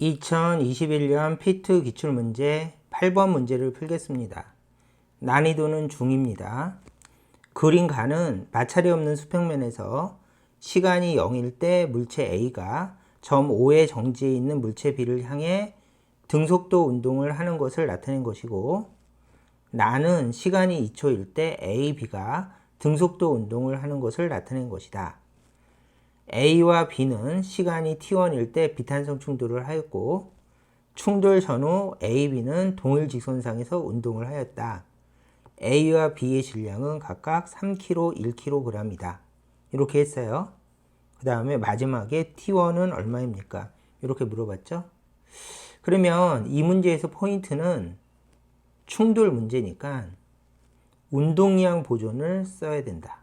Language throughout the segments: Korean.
2021년 피트 기출문제 8번 문제를 풀겠습니다. 난이도는 중입니다. 그린 가는 마찰이 없는 수평면에서 시간이 0일 때 물체 A가 점 O의 정지에 있는 물체 B를 향해 등속도 운동을 하는 것을 나타낸 것이고, 나는 시간이 2초일 때 A, B가 등속도 운동을 하는 것을 나타낸 것이다. A와 B는 시간이 t1일 때 비탄성 충돌을 하였고, 충돌 전후 A, B는 동일 직선상에서 운동을 하였다. A와 B의 질량은 각각 3kg, 1kg이다. 이렇게 했어요. 그 다음에 마지막에 t1은 얼마입니까? 이렇게 물어봤죠. 그러면 이 문제에서 포인트는 충돌 문제니까 운동량 보존을 써야 된다.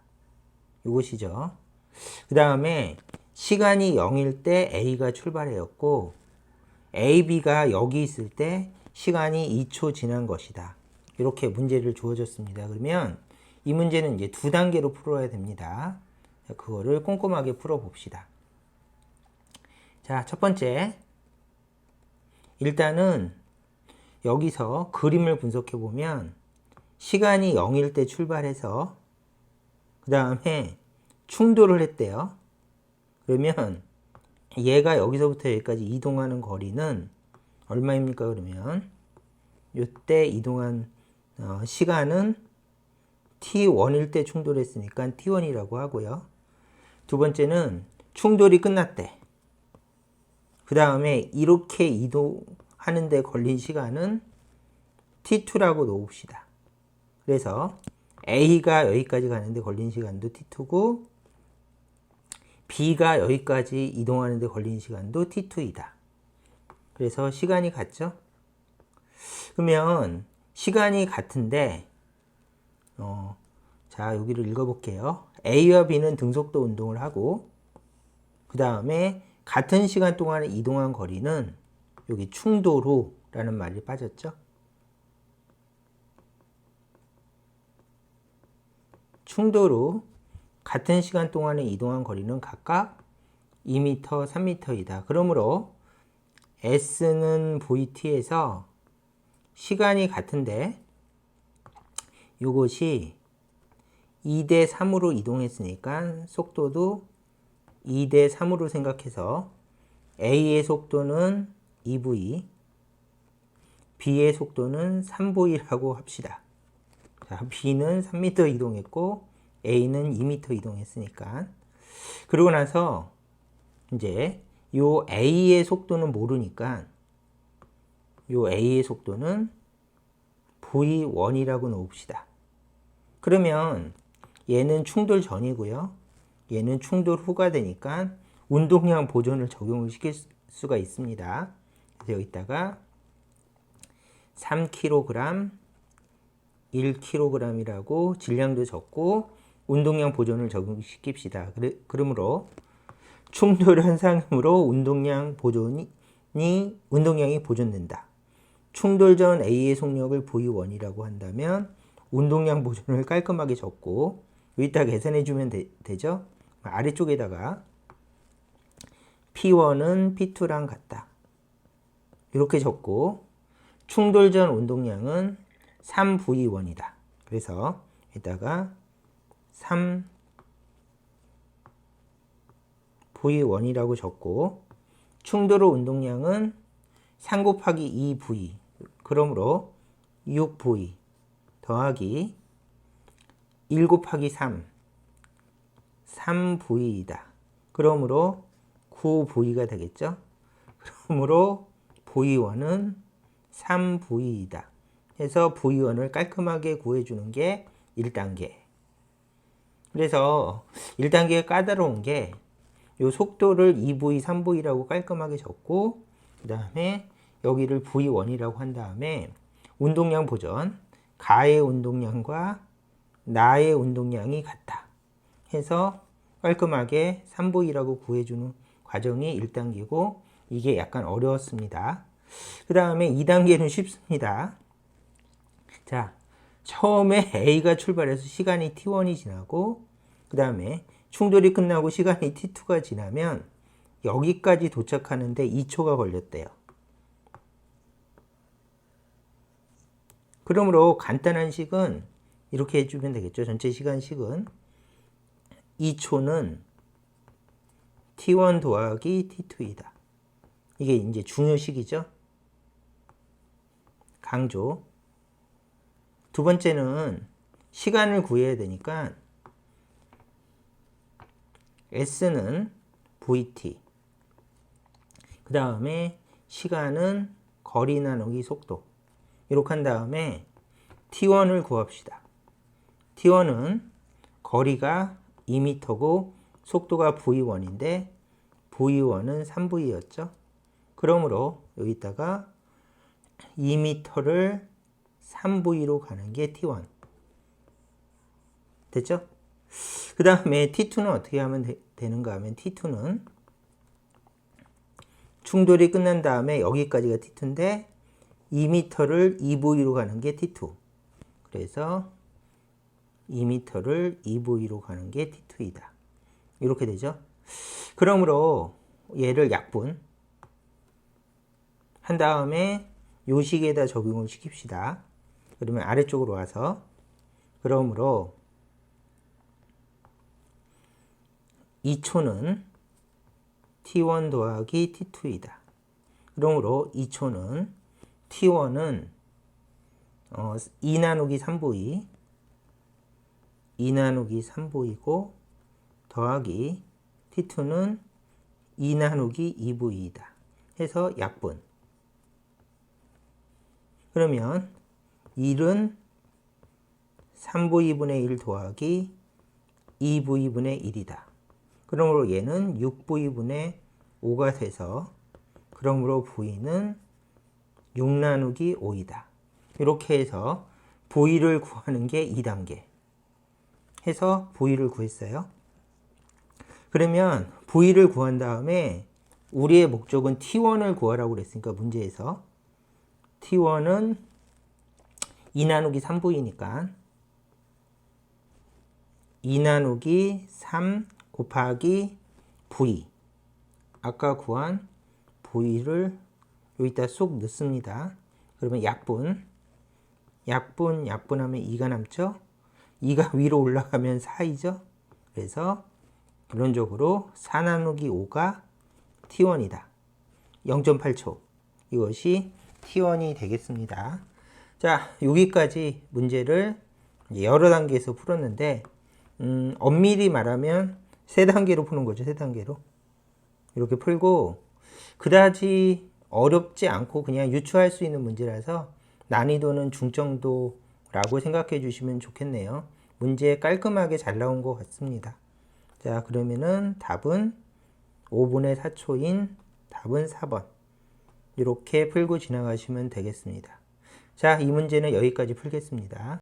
이것이죠. 그 다음에 시간이 0일 때 A가 출발하였고, A, B가 여기 있을 때 시간이 2초 지난 것이다. 이렇게 문제를 주어졌습니다. 그러면 이 문제는 이제 두 단계로 풀어야 됩니다. 그거를 꼼꼼하게 풀어봅시다. 자, 첫 번째. 일단은 여기서 그림을 분석해 보면 시간이 0일 때 출발해서 그 다음에 충돌을 했대요. 그러면 얘가 여기서부터 여기까지 이동하는 거리는 얼마입니까? 그러면 이때 이동한 시간은 t1일 때 충돌했으니까 t1이라고 하고요. 두 번째는 충돌이 끝났대. 그 다음에 이렇게 이동하는 데 걸린 시간은 t2라고 놓읍시다. 그래서 A가 여기까지 가는데 걸린 시간도 t2고, B가 여기까지 이동하는데 걸린 시간도 t2이다. 그래서 시간이 같죠? 그러면 시간이 같은데, 자, 여기를 읽어볼게요. A와 B는 등속도 운동을 하고, 그 다음에 같은 시간 동안에 이동한 거리는 여기 충돌후라는 말이 빠졌죠? 충돌 후 같은 시간 동안에 이동한 거리는 각각 2m, 3m이다. 그러므로 S는 VT에서 시간이 같은데 이것이 2대 3으로 이동했으니까 속도도 2대 3으로 생각해서 A의 속도는 2v, B의 속도는 3v라고 합시다. 자, B는 3m 이동했고 A는 2m 이동했으니까. 그러고 나서 이제 요 A의 속도는 모르니까 요 A의 속도는 V1이라고 놓읍시다. 그러면 얘는 충돌 전이고요. 얘는 충돌 후가 되니까 운동량 보존을 적용을 시킬 수가 있습니다. 그래서 여기다가 3kg, 1kg이라고 질량도 적고 운동량 보존을 적용시킵시다. 그러므로 충돌 현상으로 운동량이 보존된다. 충돌 전 A의 속력을 V1이라고 한다면 운동량 보존을 깔끔하게 적고 여기다 계산해 주면 되죠. 아래쪽에다가 P1은 P2랑 같다. 이렇게 적고 충돌 전 운동량은 3V1이다. 그래서 여기다가 3V1이라고 적고 충돌 후 운동량은 3 곱하기 2V, 그러므로 6V 더하기 1 곱하기 3, 3V이다. 그러므로 9V가 되겠죠. 그러므로 V1은 3V이다. 해서 V1을 깔끔하게 구해주는 게 1단계. 그래서 1단계가 까다로운 게 이 속도를 2V, 3V라고 깔끔하게 적고 그 다음에 여기를 V1이라고 한 다음에 운동량 보전, 가의 운동량과 나의 운동량이 같다 해서 깔끔하게 3V라고 구해주는 과정이 1단계고 이게 약간 어려웠습니다. 그 다음에 2단계는 쉽습니다. 자, 처음에 A가 출발해서 시간이 t1이 지나고 그 다음에 충돌이 끝나고 시간이 t2가 지나면 여기까지 도착하는데 2초가 걸렸대요. 그러므로 간단한 식은 이렇게 해주면 되겠죠. 전체 시간식은 2초는 t1 더하기 t2이다. 이게 이제 중요식이죠. 강조. 두 번째는 시간을 구해야 되니까 s는 vt, 그 다음에 시간은 거리 나누기 속도, 이렇게 한 다음에 t1을 구합시다. t1은 거리가 2m고 속도가 v1인데 v1은 3v였죠. 그러므로 여기다가 2m를 3v로 가는 게 t1 됐죠? 그 다음에 t2는 어떻게 하면 되는가 하면 t2는 충돌이 끝난 다음에 여기까지가 t2인데 2m를 2v로 가는 게 t2. 그래서 2m를 2v로 가는 게 t2이다. 이렇게 되죠. 그러므로 얘를 약분 한 다음에 요 식에다 적용을 시킵시다. 그러면 아래쪽으로 와서 그러므로 2초는 t1 더하기 t2이다. 그러므로 2초는 t1은 2 나누기 3v 2 나누기 3v이고 더하기 t2는 2 나누기 2v이다. 해서 약분. 그러면 1은 3v분의 1 더하기 2v분의 1이다. 그러므로 얘는 6v분의 5가 돼서 그러므로 v는 6 나누기 5이다. 이렇게 해서 v를 구하는 게 2단계 해서 v를 구했어요. 그러면 v를 구한 다음에 우리의 목적은 t1을 구하라고 그랬으니까 문제에서 t1은 2 나누기 3v니까 2 나누기 3 곱하기 v, 아까 구한 v를 여기다 쏙 넣습니다. 그러면 약분하면 2가 남죠. 2가 위로 올라가면 4이죠. 그래서 결론적으로 4 나누기 5가 t1이다. 0.8초. 이것이 t1이 되겠습니다. 자, 여기까지 문제를 여러 단계에서 풀었는데 엄밀히 말하면 세 단계로 푸는 거죠. 세 단계로. 이렇게 풀고 그다지 어렵지 않고 그냥 유추할 수 있는 문제라서 난이도는 중정도라고 생각해 주시면 좋겠네요. 문제 깔끔하게 잘 나온 것 같습니다. 자, 그러면은 답은 5분의 4초인 답은 4번. 이렇게 풀고 지나가시면 되겠습니다. 자, 이 문제는 여기까지 풀겠습니다.